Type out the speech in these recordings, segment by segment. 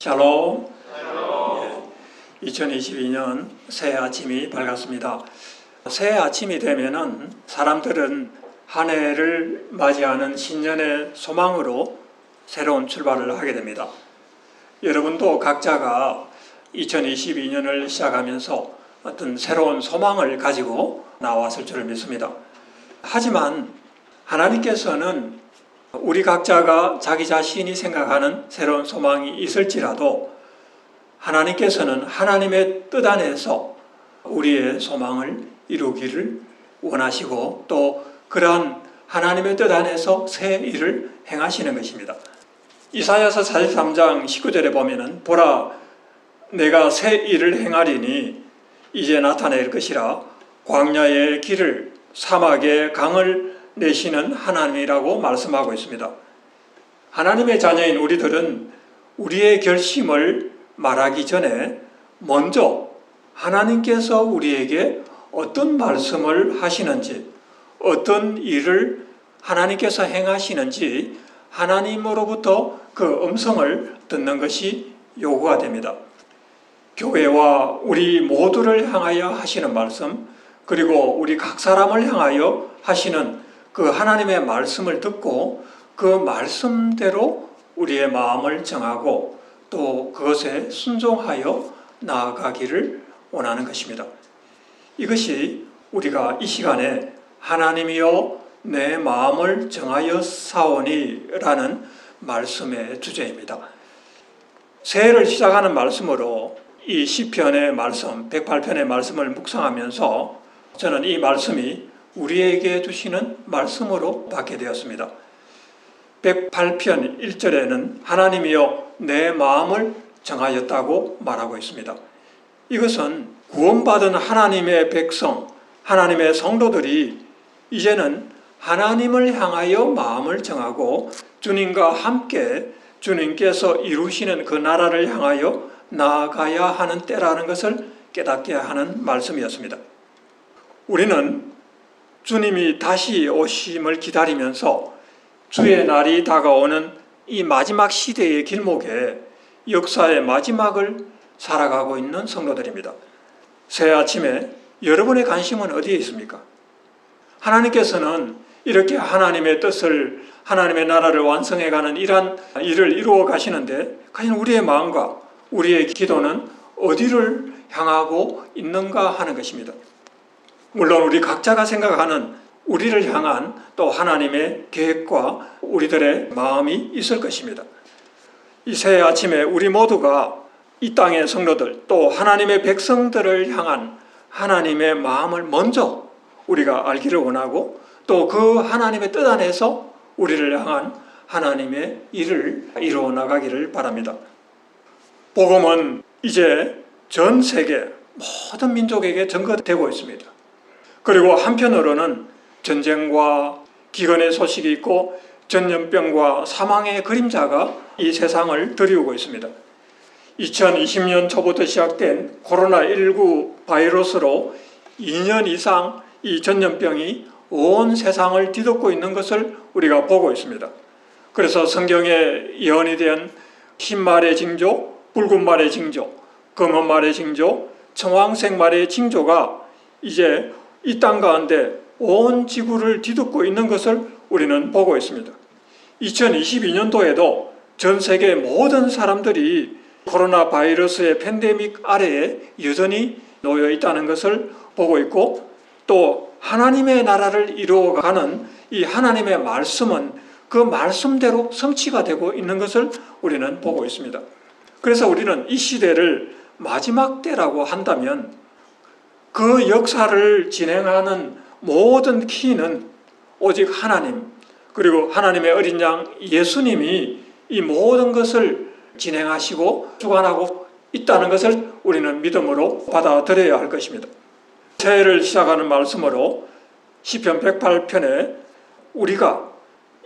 샬롬. 2022년 새해 아침이 밝았습니다. 새해 아침이 되면은 사람들은 한 해를 맞이하는 신년의 소망으로 새로운 출발을 하게 됩니다. 여러분도 각자가 2022년을 시작하면서 어떤 새로운 소망을 가지고 나왔을 줄 믿습니다. 하지만 하나님께서는 우리 각자가 자기 자신이 생각하는 새로운 소망이 있을지라도 하나님께서는 하나님의 뜻 안에서 우리의 소망을 이루기를 원하시고 또 그러한 하나님의 뜻 안에서 새 일을 행하시는 것입니다. 이사야서 43장 19절에 보면은 보라 내가 새 일을 행하리니 이제 나타낼 것이라 광야의 길을 사막의 강을 내시는 하나님이라고 말씀하고 있습니다. 하나님의 자녀인 우리들은 우리의 결심을 말하기 전에 먼저 하나님께서 우리에게 어떤 말씀을 하시는지, 어떤 일을 하나님께서 행하시는지 하나님으로부터 그 음성을 듣는 것이 요구가 됩니다. 교회와 우리 모두를 향하여 하시는 말씀, 그리고 우리 각 사람을 향하여 하시는 그 하나님의 말씀을 듣고 그 말씀대로 우리의 마음을 정하고 또 그것에 순종하여 나아가기를 원하는 것입니다. 이것이 우리가 이 시간에 하나님이여 내 마음을 정하여 사오니 라는 말씀의 주제입니다. 새해를 시작하는 말씀으로 이 시편의 말씀, 108편의 말씀을 묵상하면서 저는 이 말씀이 우리에게 주시는 말씀으로 받게 되었습니다. 108편 1절에는 하나님이여 내 마음을 정하였다고 말하고 있습니다. 이것은 구원받은 하나님의 백성, 하나님의 성도들이 이제는 하나님을 향하여 마음을 정하고 주님과 함께 주님께서 이루시는 그 나라를 향하여 나아가야 하는 때라는 것을 깨닫게 하는 말씀이었습니다. 우리는 주님이 다시 오심을 기다리면서 주의 날이 다가오는 이 마지막 시대의 길목에 역사의 마지막을 살아가고 있는 성도들입니다. 새해 아침에 여러분의 관심은 어디에 있습니까? 하나님께서는 이렇게 하나님의 뜻을, 하나님의 나라를 완성해가는 이러한 일을 이루어 가시는데 과연 우리의 마음과 우리의 기도는 어디를 향하고 있는가 하는 것입니다. 물론 우리 각자가 생각하는 우리를 향한 또 하나님의 계획과 우리들의 마음이 있을 것입니다. 이 새해 아침에 우리 모두가 이 땅의 성도들 또 하나님의 백성들을 향한 하나님의 마음을 먼저 우리가 알기를 원하고 또 그 하나님의 뜻 안에서 우리를 향한 하나님의 일을 이루어 나가기를 바랍니다. 복음은 이제 전 세계 모든 민족에게 전거되고 있습니다. 그리고 한편으로는 전쟁과 기근의 소식이 있고 전염병과 사망의 그림자가 이 세상을 드리우고 있습니다. 2020년 초부터 시작된 코로나19 바이러스로 2년 이상 이 전염병이 온 세상을 뒤덮고 있는 것을 우리가 보고 있습니다. 그래서 성경에 예언이 된 흰 말의 징조, 붉은 말의 징조, 검은 말의 징조, 청황색 말의 징조가 이제 이 땅 가운데 온 지구를 뒤덮고 있는 것을 우리는 보고 있습니다. 2022년도에도 전 세계 모든 사람들이 코로나 바이러스의 팬데믹 아래에 여전히 놓여 있다는 것을 보고 있고 또 하나님의 나라를 이루어가는 이 하나님의 말씀은 그 말씀대로 성취가 되고 있는 것을 우리는 보고 있습니다. 그래서 우리는 이 시대를 마지막 때라고 한다면 그 역사를 진행하는 모든 키는 오직 하나님 그리고 하나님의 어린 양 예수님이 이 모든 것을 진행하시고 주관하고 있다는 것을 우리는 믿음으로 받아들여야 할 것입니다. 새해를 시작하는 말씀으로 시편 108편에 우리가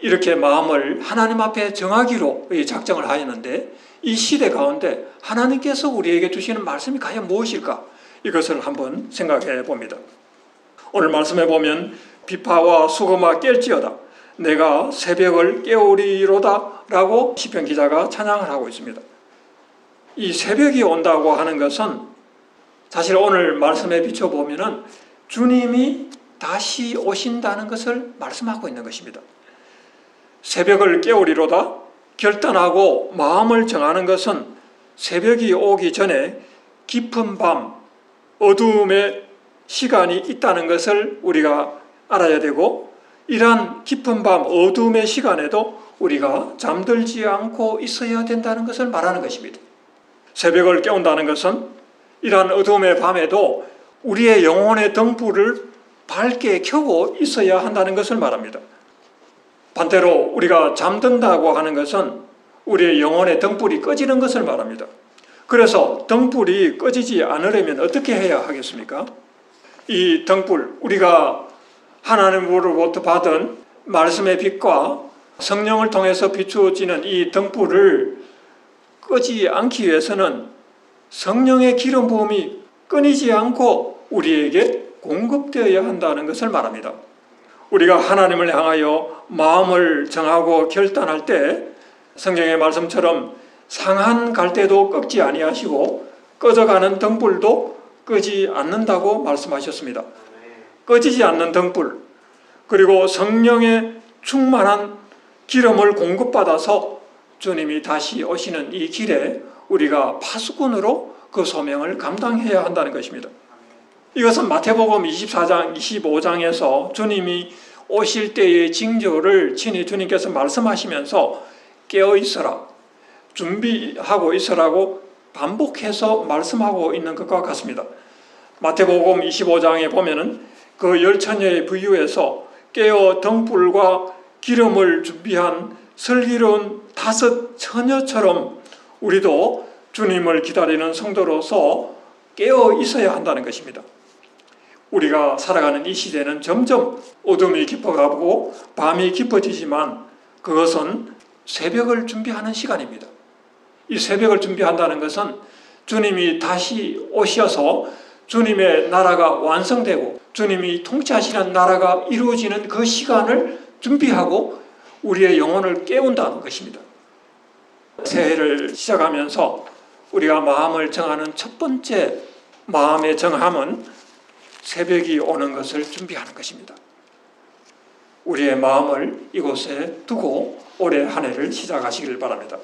이렇게 마음을 하나님 앞에 정하기로 작정을 하였는데 이 시대 가운데 하나님께서 우리에게 주시는 말씀이 과연 무엇일까? 이것을 한번 생각해 봅니다. 오늘 말씀해 보면 비파와 수고마 깰지어다 내가 새벽을 깨우리로다 라고 시편 기자가 찬양을 하고 있습니다. 이 새벽이 온다고 하는 것은 사실 오늘 말씀에 비춰보면은 주님이 다시 오신다는 것을 말씀하고 있는 것입니다. 새벽을 깨우리로다 결단하고 마음을 정하는 것은 새벽이 오기 전에 깊은 밤, 어두움의 시간이 있다는 것을 우리가 알아야 되고, 이러한 깊은 밤, 어두움의 시간에도 우리가 잠들지 않고 있어야 된다는 것을 말하는 것입니다. 새벽을 깨운다는 것은 이러한 어두움의 밤에도 우리의 영혼의 등불을 밝게 켜고 있어야 한다는 것을 말합니다. 반대로 우리가 잠든다고 하는 것은 우리의 영혼의 등불이 꺼지는 것을 말합니다. 그래서 등불이 꺼지지 않으려면 어떻게 해야 하겠습니까? 이 등불, 우리가 하나님으로부터 받은 말씀의 빛과 성령을 통해서 비추어지는 이 등불을 끄지 않기 위해서는 성령의 기름 부음이 끊이지 않고 우리에게 공급되어야 한다는 것을 말합니다. 우리가 하나님을 향하여 마음을 정하고 결단할 때 성경의 말씀처럼 상한 갈대도 꺾지 아니하시고 꺼져가는 등불도 끄지 않는다고 말씀하셨습니다. 꺼지지 않는 등불, 그리고 성령의 충만한 기름을 공급받아서 주님이 다시 오시는 이 길에 우리가 파수꾼으로 그 소명을 감당해야 한다는 것입니다. 이것은 마태복음 24장, 25장에서 주님이 오실 때의 징조를 친히 주님께서 말씀하시면서 깨어 있어라, 준비하고 있으라고 반복해서 말씀하고 있는 것과 같습니다. 마태복음 25장에 보면은 그 열처녀의 비유에서 깨어 등불과 기름을 준비한 슬기로운 5 처녀처럼 우리도 주님을 기다리는 성도로서 깨어 있어야 한다는 것입니다. 우리가 살아가는 이 시대는 점점 어둠이 깊어가고 밤이 깊어지지만 그것은 새벽을 준비하는 시간입니다. 이 새벽을 준비한다는 것은 주님이 다시 오셔서 주님의 나라가 완성되고 주님이 통치하시는 나라가 이루어지는 그 시간을 준비하고 우리의 영혼을 깨운다는 것입니다. 새해를 시작하면서 우리가 마음을 정하는 첫 번째 마음의 정함은 새벽이 오는 것을 준비하는 것입니다. 우리의 마음을 이곳에 두고 올해 한 해를 시작하시길 바랍니다.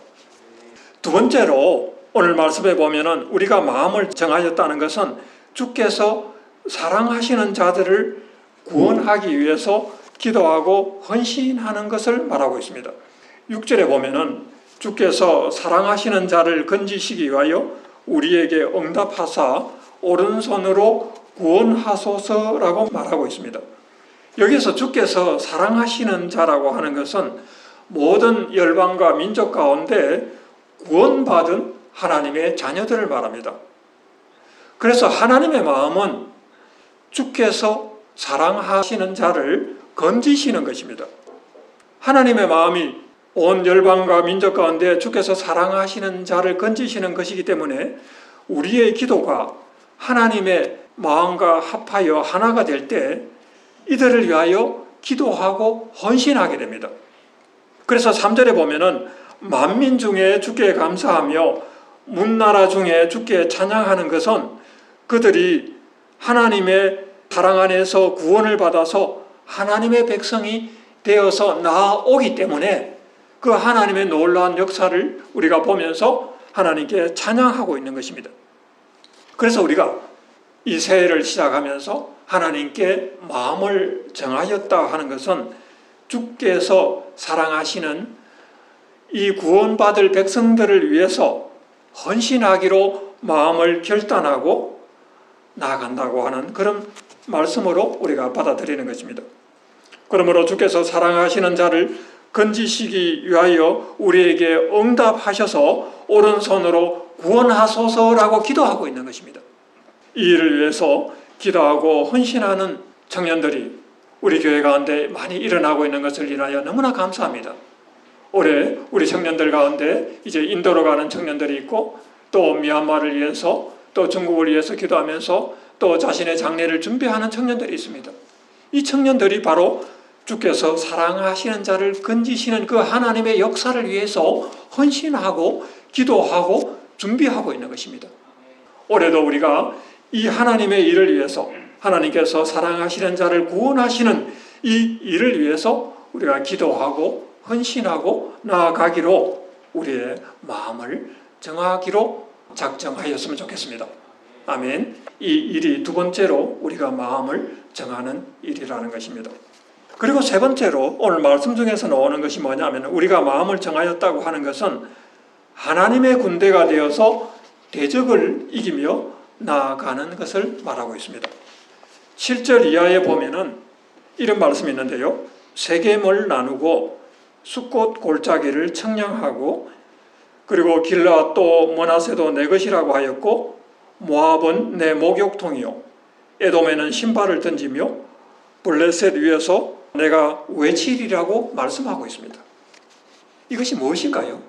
두 번째로 오늘 말씀에 보면은 우리가 마음을 정하였다는 것은 주께서 사랑하시는 자들을 구원하기 위해서 기도하고 헌신하는 것을 말하고 있습니다. 6절에 보면은 주께서 사랑하시는 자를 건지시기 위하여 우리에게 응답하사 오른손으로 구원하소서라고 말하고 있습니다. 여기서 주께서 사랑하시는 자라고 하는 것은 모든 열방과 민족 가운데 구원받은 하나님의 자녀들을 말합니다. 그래서 하나님의 마음은 주께서 사랑하시는 자를 건지시는 것입니다. 하나님의 마음이 온 열방과 민족 가운데 주께서 사랑하시는 자를 건지시는 것이기 때문에 우리의 기도가 하나님의 마음과 합하여 하나가 될 때 이들을 위하여 기도하고 헌신하게 됩니다. 그래서 3절에 보면은 만민 중에 주께 감사하며 문나라 중에 주께 찬양하는 것은 그들이 하나님의 사랑 안에서 구원을 받아서 하나님의 백성이 되어서 나아오기 때문에 그 하나님의 놀라운 역사를 우리가 보면서 하나님께 찬양하고 있는 것입니다. 그래서 우리가 이 새해를 시작하면서 하나님께 마음을 정하였다 하는 것은 주께서 사랑하시는 이 구원받을 백성들을 위해서 헌신하기로 마음을 결단하고 나아간다고 하는 그런 말씀으로 우리가 받아들이는 것입니다. 그러므로 주께서 사랑하시는 자를 건지시기 위하여 우리에게 응답하셔서 오른손으로 구원하소서라고 기도하고 있는 것입니다. 이 일을 위해서 기도하고 헌신하는 청년들이 우리 교회 가운데 많이 일어나고 있는 것을 인하여 너무나 감사합니다. 올해 우리 청년들 가운데 이제 인도로 가는 청년들이 있고 또 미얀마를 위해서 또 중국을 위해서 기도하면서 또 자신의 장례를 준비하는 청년들이 있습니다. 이 청년들이 바로 주께서 사랑하시는 자를 건지시는 그 하나님의 역사를 위해서 헌신하고 기도하고 준비하고 있는 것입니다. 올해도 우리가 이 하나님의 일을 위해서, 하나님께서 사랑하시는 자를 구원하시는 이 일을 위해서 우리가 기도하고 헌신하고 나아가기로 우리의 마음을 정하기로 작정하였으면 좋겠습니다. 아멘. 이 일이 두 번째로 우리가 마음을 정하는 일이라는 것입니다. 그리고 세 번째로 오늘 말씀 중에서 나오는 것이 뭐냐면, 우리가 마음을 정하였다고 하는 것은 하나님의 군대가 되어서 대적을 이기며 나아가는 것을 말하고 있습니다. 7절 이하에 보면은 이런 말씀이 있는데요. 세겜을 나누고 숫곳 골짜기를 청량하고, 그리고 길라앗도 므낫세도 내 것이라고 하였고, 모압은 내 목욕통이요 에돔에는 신발을 던지며 블레셋 위에서 내가 외치리라고 말씀하고 있습니다. 이것이 무엇일까요?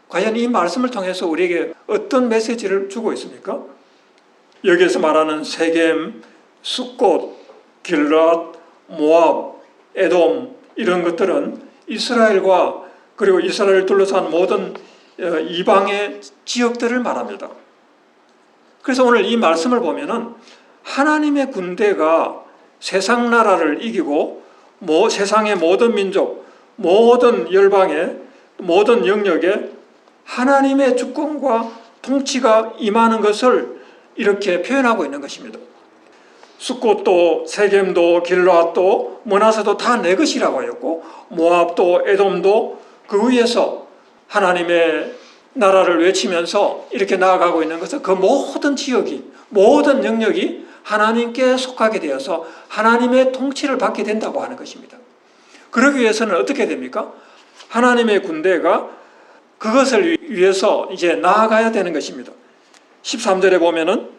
과연 이 말씀을 통해서 우리에게 어떤 메시지를 주고 있습니까? 여기에서 말하는 세겜, 숫곳, 길라앗, 모압, 에돔, 이런 것들은 이스라엘과 그리고 이스라엘을 둘러싼 모든 이방의 지역들을 말합니다. 그래서 오늘 이 말씀을 보면은 하나님의 군대가 세상 나라를 이기고 세상의 모든 민족, 모든 열방의 모든 영역에 하나님의 주권과 통치가 임하는 것을 이렇게 표현하고 있는 것입니다. 숫곳도 세겜도 길라앗도 므낫세도 다 내 것이라고 하였고, 모압도 에돔도 그 위에서 하나님의 나라를 외치면서 이렇게 나아가고 있는 것은 그 모든 지역이, 모든 영역이 하나님께 속하게 되어서 하나님의 통치를 받게 된다고 하는 것입니다. 그러기 위해서는 어떻게 됩니까? 하나님의 군대가 그것을 위해서 이제 나아가야 되는 것입니다. 13절에 보면은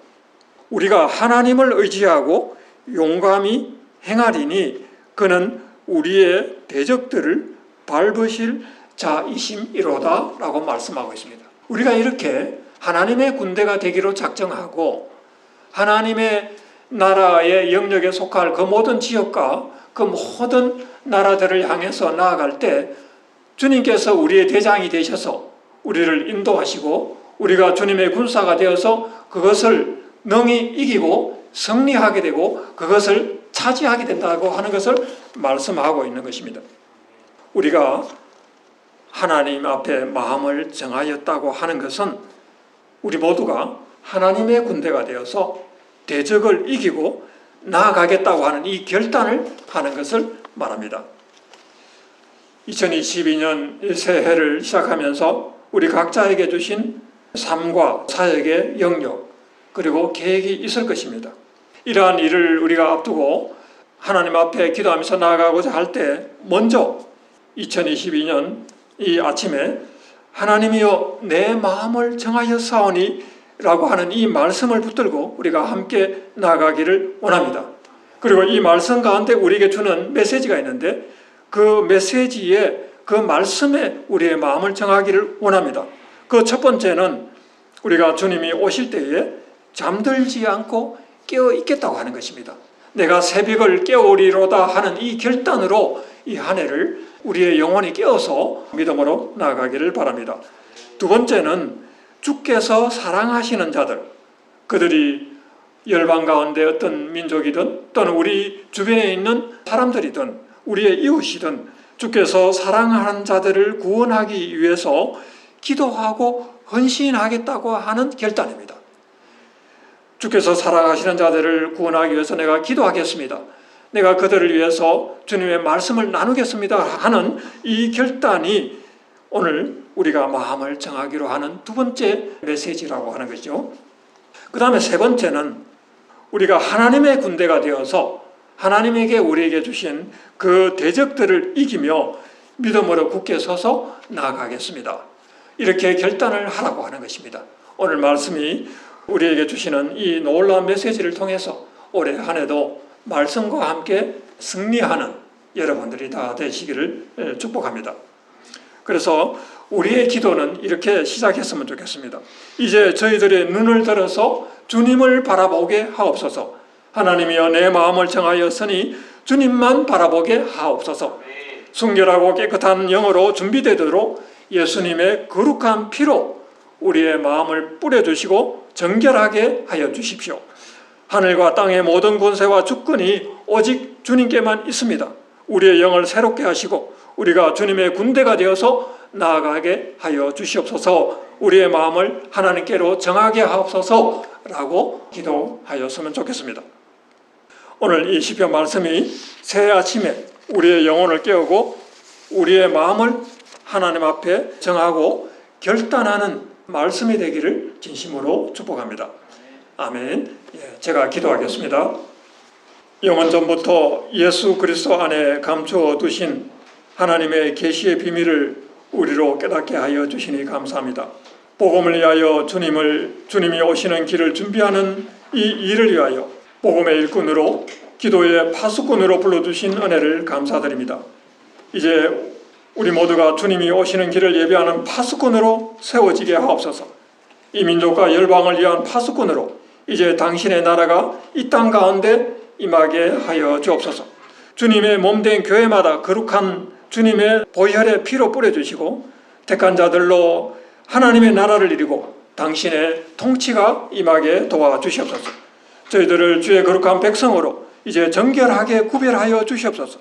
우리가 하나님을 의지하고 용감히 행하리니 그는 우리의 대적들을 밟으실 자이심이로다 라고 말씀하고 있습니다. 우리가 이렇게 하나님의 군대가 되기로 작정하고 하나님의 나라의 영역에 속할 그 모든 지역과 그 모든 나라들을 향해서 나아갈 때 주님께서 우리의 대장이 되셔서 우리를 인도하시고 우리가 주님의 군사가 되어서 그것을 능히 이기고 승리하게 되고 그것을 차지하게 된다고 하는 것을 말씀하고 있는 것입니다. 우리가 하나님 앞에 마음을 정하였다고 하는 것은 우리 모두가 하나님의 군대가 되어서 대적을 이기고 나아가겠다고 하는 이 결단을 하는 것을 말합니다. 2022년 새해를 시작하면서 우리 각자에게 주신 삶과 사역의 영역 그리고 계획이 있을 것입니다. 이러한 일을 우리가 앞두고 하나님 앞에 기도하면서 나아가고자 할 때 먼저 2022년 이 아침에 하나님이여 내 마음을 정하였사오니 라고 하는 이 말씀을 붙들고 우리가 함께 나아가기를 원합니다. 그리고 이 말씀 가운데 우리에게 주는 메시지가 있는데 그 메시지에 그 말씀에 우리의 마음을 정하기를 원합니다. 그 첫 번째는 우리가 주님이 오실 때에 잠들지 않고 깨어 있겠다고 하는 것입니다. 내가 새벽을 깨우리로다 하는 이 결단으로 이 한 해를 우리의 영혼이 깨어서 믿음으로 나아가기를 바랍니다. 두 번째는 주께서 사랑하시는 자들, 그들이 열방 가운데 어떤 민족이든 또는 우리 주변에 있는 사람들이든 우리의 이웃이든 주께서 사랑하는 자들을 구원하기 위해서 기도하고 헌신하겠다고 하는 결단입니다. 주께서 사랑하시는 자들을 구원하기 위해서 내가 기도하겠습니다. 내가 그들을 위해서 주님의 말씀을 나누겠습니다 하는 이 결단이 오늘 우리가 마음을 정하기로 하는 두 번째 메시지라고 하는 것이죠. 그 다음에 세 번째는 우리가 하나님의 군대가 되어서 하나님에게 우리에게 주신 그 대적들을 이기며 믿음으로 굳게 서서 나아가겠습니다. 이렇게 결단을 하라고 하는 것입니다. 오늘 말씀이 우리에게 주시는 이 놀라운 메시지를 통해서 올해 한 해도 말씀과 함께 승리하는 여러분들이 다 되시기를 축복합니다. 그래서 우리의 기도는 이렇게 시작했으면 좋겠습니다. 이제 저희들의 눈을 들어서 주님을 바라보게 하옵소서. 하나님이여 내 마음을 정하였으니 주님만 바라보게 하옵소서. 순결하고 깨끗한 영으로 준비되도록 예수님의 거룩한 피로 우리의 마음을 뿌려주시고 정결하게 하여 주십시오. 하늘과 땅의 모든 권세와 주권이 오직 주님께만 있습니다. 우리의 영을 새롭게 하시고 우리가 주님의 군대가 되어서 나아가게 하여 주시옵소서. 우리의 마음을 하나님께로 정하게 하옵소서라고 기도하였으면 좋겠습니다. 오늘 이 시편 말씀이 새 아침에 우리의 영혼을 깨우고 우리의 마음을 하나님 앞에 정하고 결단하는 말씀이 되기를 진심으로 축복합니다. 아멘. 제가 기도하겠습니다. 영원전부터 예수 그리스도 안에 감추어 두신 하나님의 계시의 비밀을 우리로 깨닫게 하여 주시니 감사합니다. 복음을 위하여 주님이 오시는 길을 준비하는 이 일을 위하여 복음의 일꾼으로 기도의 파수꾼으로 불러주신 은혜를 감사드립니다. 이제 우리 모두가 주님이 오시는 길을 예비하는 파수꾼으로 세워지게 하옵소서. 이 민족과 열방을 위한 파수꾼으로 이제 당신의 나라가 이 땅 가운데 임하게 하여 주옵소서. 주님의 몸된 교회마다 거룩한 주님의 보혈의 피로 뿌려주시고 택한 자들로 하나님의 나라를 이루고 당신의 통치가 임하게 도와주시옵소서. 저희들을 주의 거룩한 백성으로 이제 정결하게 구별하여 주시옵소서.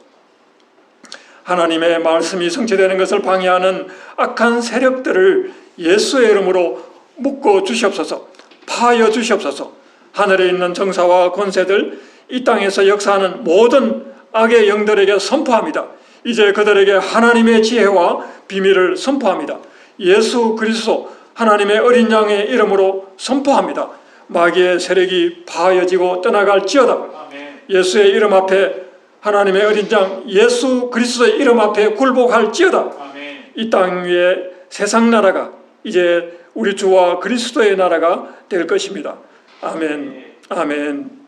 하나님의 말씀이 성취되는 것을 방해하는 악한 세력들을 예수의 이름으로 묶어 주시옵소서. 파하여 주시옵소서. 하늘에 있는 정사와 권세들, 이 땅에서 역사하는 모든 악의 영들에게 선포합니다. 이제 그들에게 하나님의 지혜와 비밀을 선포합니다. 예수 그리스도 하나님의 어린 양의 이름으로 선포합니다. 마귀의 세력이 파하여지고 떠나갈지어다. 예수의 이름 앞에 하나님의 어린 양 예수 그리스도의 이름 앞에 굴복할지어다. 이 땅 위에 세상 나라가 이제 우리 주와 그리스도의 나라가 될 것입니다. 아멘. 아멘.